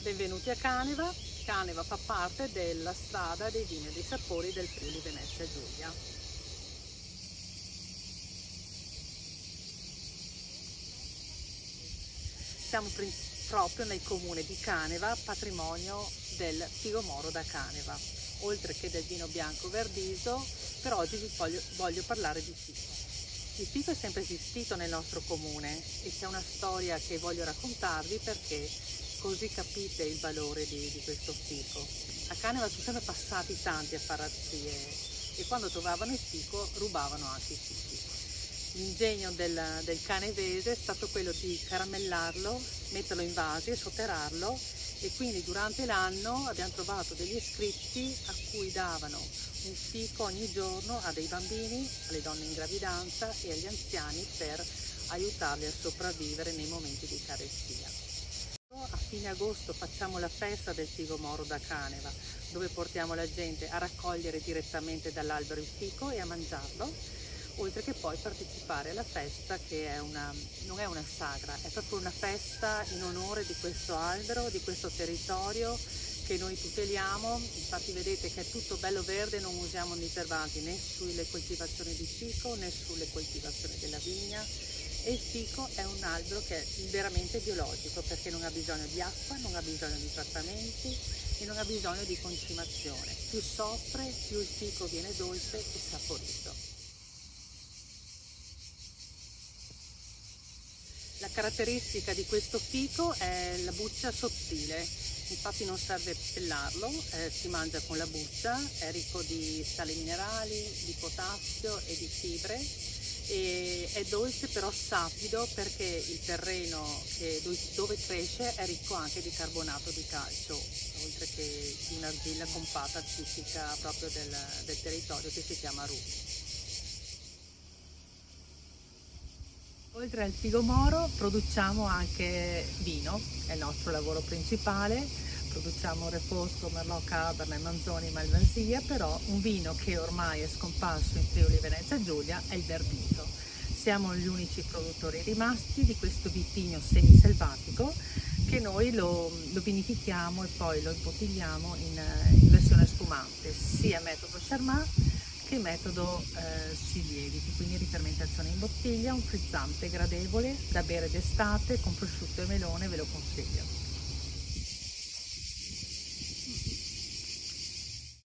Benvenuti a Caneva. Caneva fa parte della strada dei vini e dei sapori del Friuli Venezia Giulia. Siamo proprio nel comune di Caneva, patrimonio del figo moro da Caneva, oltre che del vino bianco Verdiso. Per oggi vi voglio parlare di fico. Il fico è sempre esistito nel nostro comune e c'è una storia che voglio raccontarvi perché così capite il valore di questo fico. A Caneva sono sempre passati tanti a fare razzie e quando trovavano il fico rubavano anche i fichi. L'ingegno del canevese è stato quello di caramellarlo, metterlo in vasi e sotterrarlo, e quindi durante l'anno abbiamo trovato degli scritti a cui davano un fico ogni giorno a dei bambini, alle donne in gravidanza e agli anziani per aiutarli a sopravvivere nei momenti di carestia. A fine agosto facciamo la festa del figo moro da Caneva, dove portiamo la gente a raccogliere direttamente dall'albero il fico e a mangiarlo, oltre che poi partecipare alla festa che non è una sagra, è proprio una festa in onore di questo albero, di questo territorio che noi tuteliamo. Infatti vedete che è tutto bello verde, non usiamo nitrati né sulle coltivazioni di fico né sulle coltivazioni della vigna. E il fico è un albero che è veramente biologico perché non ha bisogno di acqua, non ha bisogno di trattamenti e non ha bisogno di concimazione. Più soffre, più il fico viene dolce e saporito. La caratteristica di questo fico è la buccia sottile, infatti non serve pellarlo, si mangia con la buccia, è ricco di sali minerali, di potassio e di fibre. E è dolce però sapido perché il terreno dove cresce è ricco anche di carbonato di calcio, oltre che di un'argilla compatta tipica proprio del territorio che si chiama Rubi. Oltre al figo moro produciamo anche vino, è il nostro lavoro principale. Produciamo Refosco, Merlot, Cabernet, Manzoni, Malvasia, però un vino che ormai è scomparso in Friuli Venezia Giulia è il Verdiso. Siamo gli unici produttori rimasti di questo vitigno semiselvatico che noi lo vinifichiamo e poi lo imbottigliamo in versione spumante, sia metodo Charmat che metodo sui lieviti, quindi rifermentazione in bottiglia, un frizzante gradevole da bere d'estate con prosciutto e melone, ve lo consiglio.